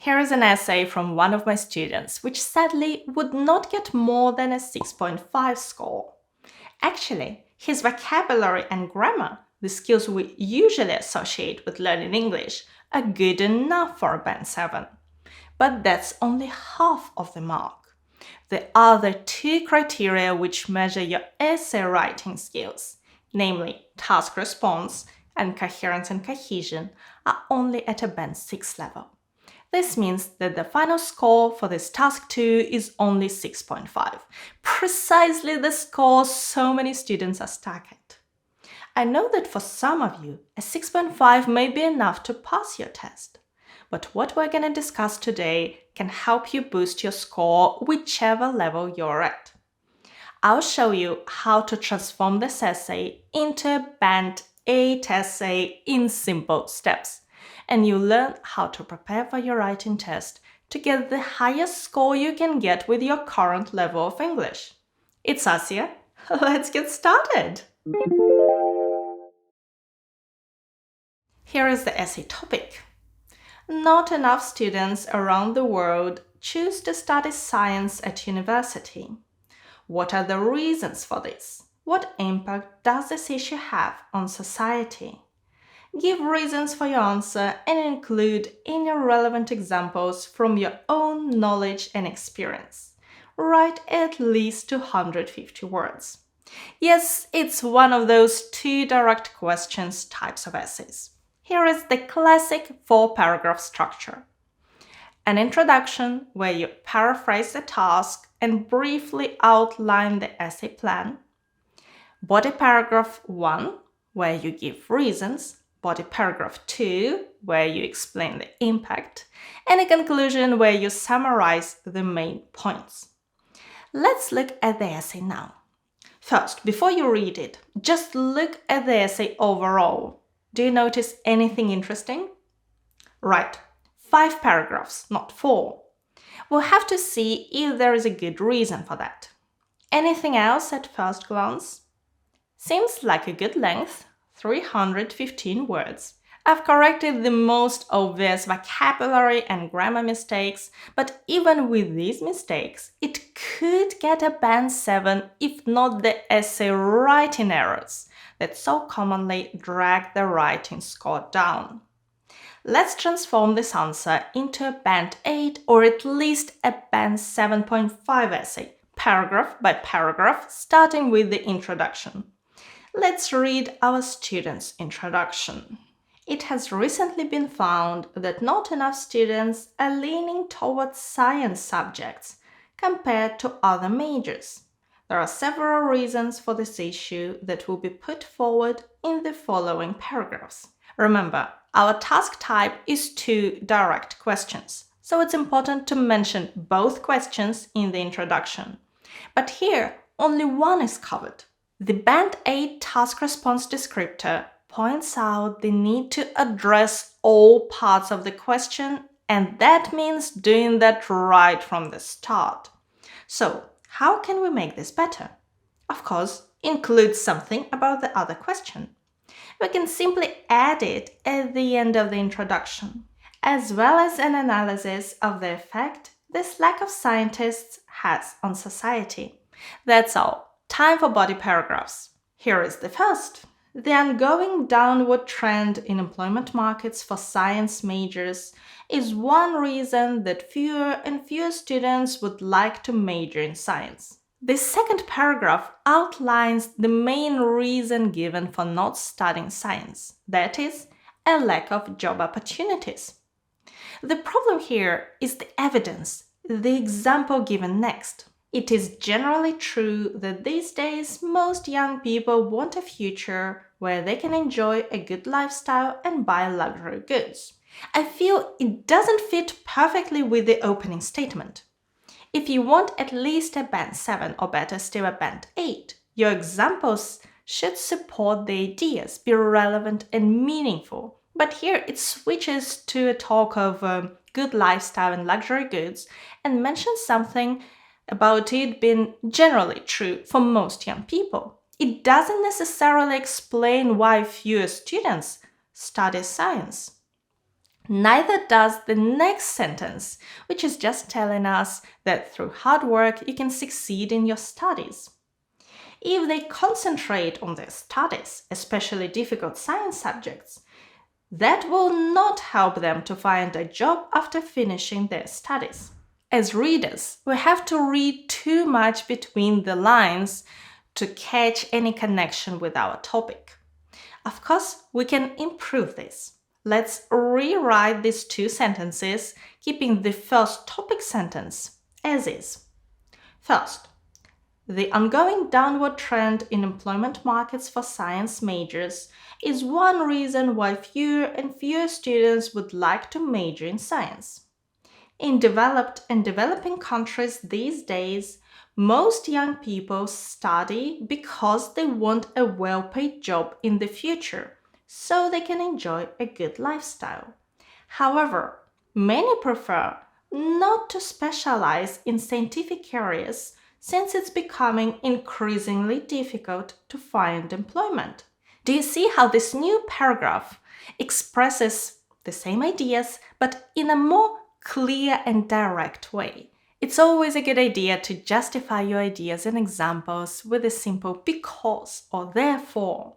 Here is an essay from one of my students, which sadly would not get more than a 6.5 score. Actually, his vocabulary and grammar, the skills we usually associate with learning English, are good enough for a Band 7. But that's only half of the mark. The other two criteria which measure your essay writing skills, namely task response and coherence and cohesion, are only at a Band 6 level. This means that the final score for this task 2 is only 6.5, precisely the score so many students are stuck at. I know that for some of you, a 6.5 may be enough to pass your test. But what we're going to discuss today can help you boost your score whichever level you're at. I'll show you how to transform this essay into a Band 8 essay in simple steps. And you'll learn how to prepare for your writing test to get the highest score you can get with your current level of English. It's Asya. Let's get started! Here is the essay topic. Not enough students around the world choose to study science at university. What are the reasons for this? What impact does this issue have on society? Give reasons for your answer and include any relevant examples from your own knowledge and experience. Write at least 250 words. Yes, it's one of those two direct questions types of essays. Here is the classic 4-paragraph structure. An introduction where you paraphrase the task and briefly outline the essay plan. Body paragraph 1, where you give reasons. Body paragraph 2, where you explain the impact, and a conclusion where you summarize the main points. Let's look at the essay now. First, before you read it, just look at the essay overall. Do you notice anything interesting? Right, 5 paragraphs, not 4. We'll have to see if there is a good reason for that. Anything else at first glance? Seems like a good length. 315 words. I've corrected the most obvious vocabulary and grammar mistakes, but even with these mistakes, it could get a Band 7 if not the essay writing errors that so commonly drag the writing score down. Let's transform this answer into a Band 8 or at least a Band 7.5 essay, paragraph by paragraph, starting with the introduction. Let's read our student's introduction. It has recently been found that not enough students are leaning towards science subjects compared to other majors. There are several reasons for this issue that will be put forward in the following paragraphs. Remember, our task type is 2 direct questions, so it's important to mention both questions in the introduction. But here, only one is covered. The Band 8 task response descriptor points out the need to address all parts of the question, and that means doing that right from the start. So, how can we make this better? Of course, include something about the other question. We can simply add it at the end of the introduction, as well as an analysis of the effect this lack of scientists has on society. That's all. Time for body paragraphs. Here is the first. The ongoing downward trend in employment markets for science majors is one reason that fewer and fewer students would like to major in science. The second paragraph outlines the main reason given for not studying science, that is, a lack of job opportunities. The problem here is the evidence, the example given next. It is generally true that these days most young people want a future where they can enjoy a good lifestyle and buy luxury goods. I feel it doesn't fit perfectly with the opening statement. If you want at least a Band 7 or better still a Band 8, your examples should support the ideas, be relevant and meaningful. But here it switches to a talk of good lifestyle and luxury goods and mentions something about it being generally true for most young people. It doesn't necessarily explain why fewer students study science. Neither does the next sentence, which is just telling us that through hard work you can succeed in your studies. If they concentrate on their studies, especially difficult science subjects, that will not help them to find a job after finishing their studies. As readers, we have to read too much between the lines to catch any connection with our topic. Of course, we can improve this. Let's rewrite these two sentences, keeping the first topic sentence as is. First, the ongoing downward trend in employment markets for science majors is one reason why fewer and fewer students would like to major in science. In developed and developing countries these days, most young people study because they want a well-paid job in the future, so they can enjoy a good lifestyle. However, many prefer not to specialize in scientific areas since it's becoming increasingly difficult to find employment. Do you see how this new paragraph expresses the same ideas but in a more clear and direct way? It's always a good idea to justify your ideas and examples with a simple because or therefore.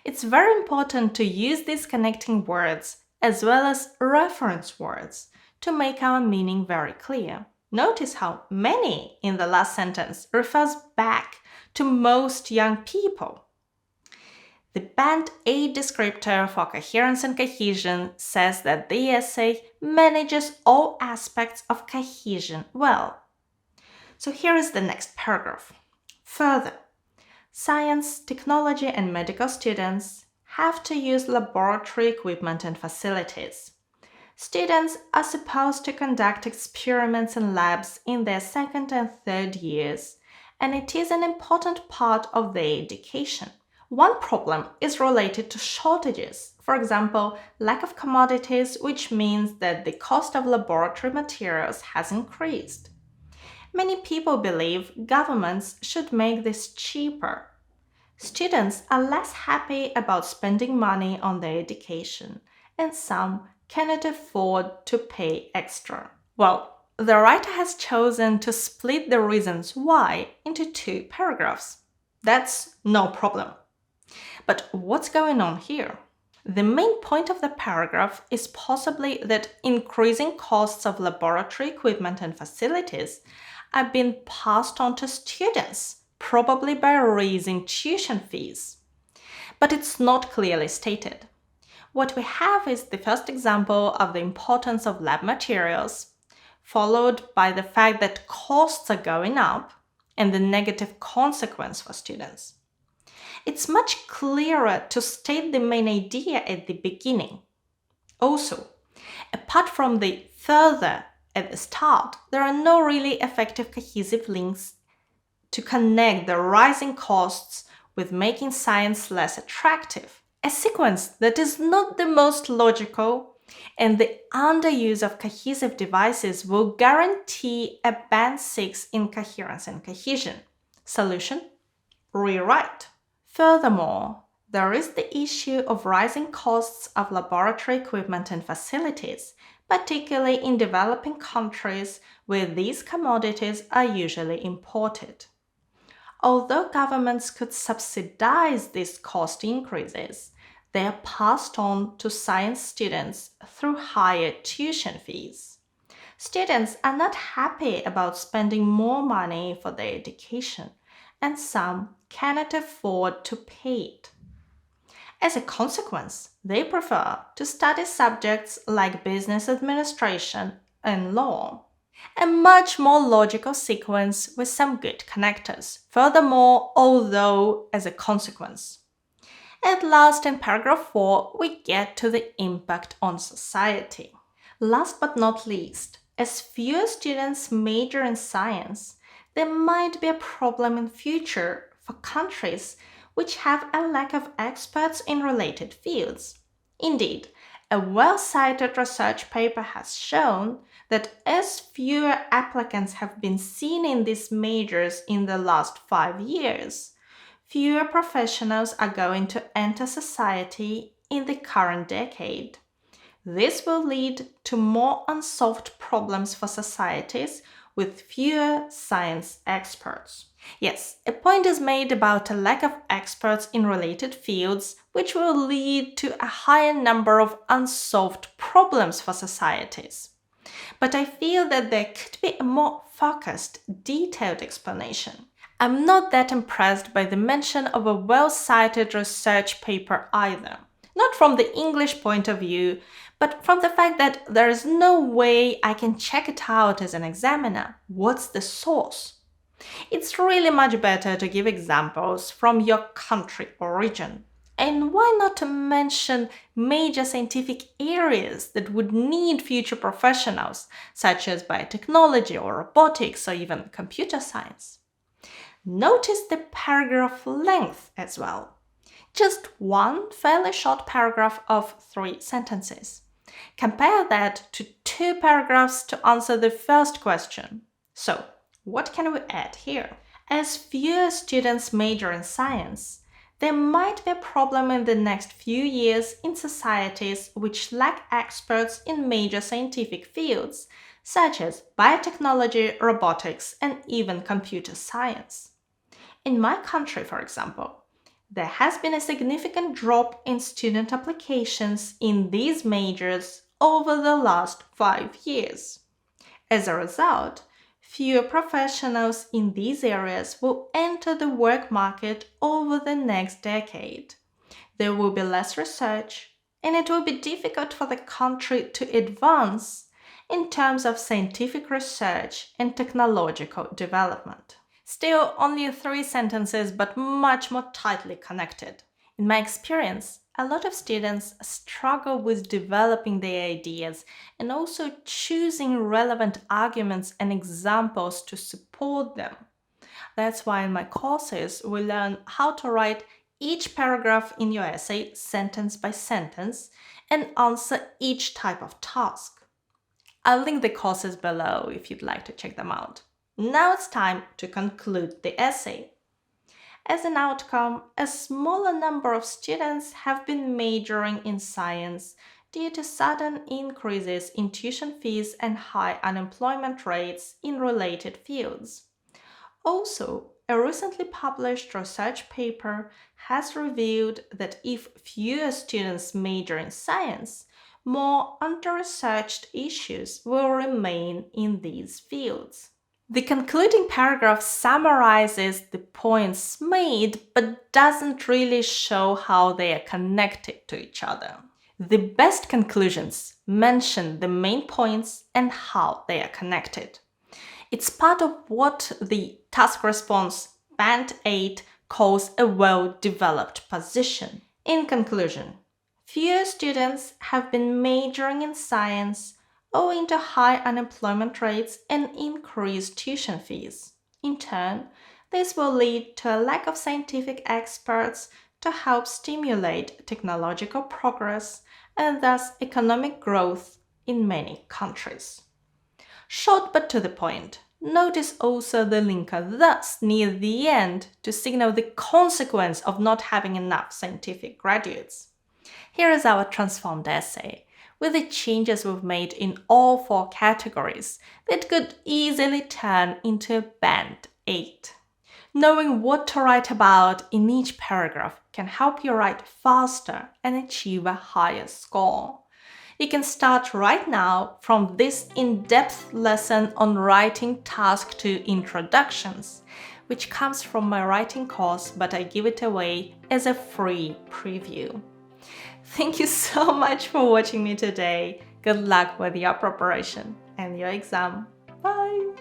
It's very important to use these connecting words as well as reference words to make our meaning very clear. Notice how many in the last sentence refers back to most young people. The Band 8 descriptor for coherence and cohesion says that the essay manages all aspects of cohesion well. So here is the next paragraph. Further, science, technology, and medical students have to use laboratory equipment and facilities. Students are supposed to conduct experiments in labs in their second and third years, and it is an important part of their education. One problem is related to shortages, for example, lack of commodities, which means that the cost of laboratory materials has increased. Many people believe governments should make this cheaper. Students are less happy about spending money on their education, and some cannot afford to pay extra. Well, the writer has chosen to split the reasons why into two paragraphs. That's no problem. But what's going on here? The main point of the paragraph is possibly that increasing costs of laboratory equipment and facilities are being passed on to students, probably by raising tuition fees. But it's not clearly stated. What we have is the first example of the importance of lab materials, followed by the fact that costs are going up and the negative consequence for students. It's much clearer to state the main idea at the beginning. Also, apart from the further at the start, there are no really effective cohesive links to connect the rising costs with making science less attractive. A sequence that is not the most logical, and the underuse of cohesive devices will guarantee a band 6 in coherence and cohesion. Solution? Rewrite. Furthermore, there is the issue of rising costs of laboratory equipment and facilities, particularly in developing countries where these commodities are usually imported. Although governments could subsidize these cost increases, they are passed on to science students through higher tuition fees. Students are not happy about spending more money for their education, and some cannot afford to pay it. As a consequence, they prefer to study subjects like business administration and law. A much more logical sequence with some good connectors. Furthermore, although as a consequence. At last, in paragraph 4, we get to the impact on society. Last but not least, as fewer students major in science, there might be a problem in future for countries which have a lack of experts in related fields. Indeed, a well-cited research paper has shown that as fewer applicants have been seen in these majors in the last 5 years, fewer professionals are going to enter society in the current decade. This will lead to more unsolved problems for societies with fewer science experts. Yes, a point is made about a lack of experts in related fields, which will lead to a higher number of unsolved problems for societies. But I feel that there could be a more focused, detailed explanation. I'm not that impressed by the mention of a well-cited research paper either. Not from the English point of view, but from the fact that there is no way I can check it out as an examiner. What's the source? It's really much better to give examples from your country or region. And why not to mention major scientific areas that would need future professionals, such as biotechnology or robotics or even computer science? Notice the paragraph length as well. Just one fairly short paragraph of 3 sentences. Compare that to 2 paragraphs to answer the first question. So, what can we add here? As fewer students major in science, there might be a problem in the next few years in societies which lack experts in major scientific fields, such as biotechnology, robotics, and even computer science. In my country, for example, there has been a significant drop in student applications in these majors over the last 5 years. As a result, fewer professionals in these areas will enter the work market over the next decade. There will be less research, and it will be difficult for the country to advance in terms of scientific research and technological development. Still, only 3 sentences, but much more tightly connected. In my experience, a lot of students struggle with developing their ideas and also choosing relevant arguments and examples to support them. That's why in my courses we learn how to write each paragraph in your essay sentence by sentence and answer each type of task. I'll link the courses below if you'd like to check them out. Now it's time to conclude the essay. As an outcome, a smaller number of students have been majoring in science due to sudden increases in tuition fees and high unemployment rates in related fields. Also, a recently published research paper has revealed that if fewer students major in science, more under-researched issues will remain in these fields. The concluding paragraph summarizes the points made but doesn't really show how they are connected to each other. The best conclusions mention the main points and how they are connected. It's part of what the task response Band 8 calls a well-developed position. In conclusion, fewer students have been majoring in science owing to high unemployment rates and increased tuition fees. In turn, this will lead to a lack of scientific experts to help stimulate technological progress and thus economic growth in many countries. Short but to the point, notice also the linker thus near the end to signal the consequence of not having enough scientific graduates. Here is our transformed essay, with the changes we've made in all 4 categories that could easily turn into Band 8. Knowing what to write about in each paragraph can help you write faster and achieve a higher score. You can start right now from this in-depth lesson on writing Task 2 Introductions, which comes from my writing course, but I give it away as a free preview. Thank you so much for watching me today. Good luck with your preparation and your exam. Bye!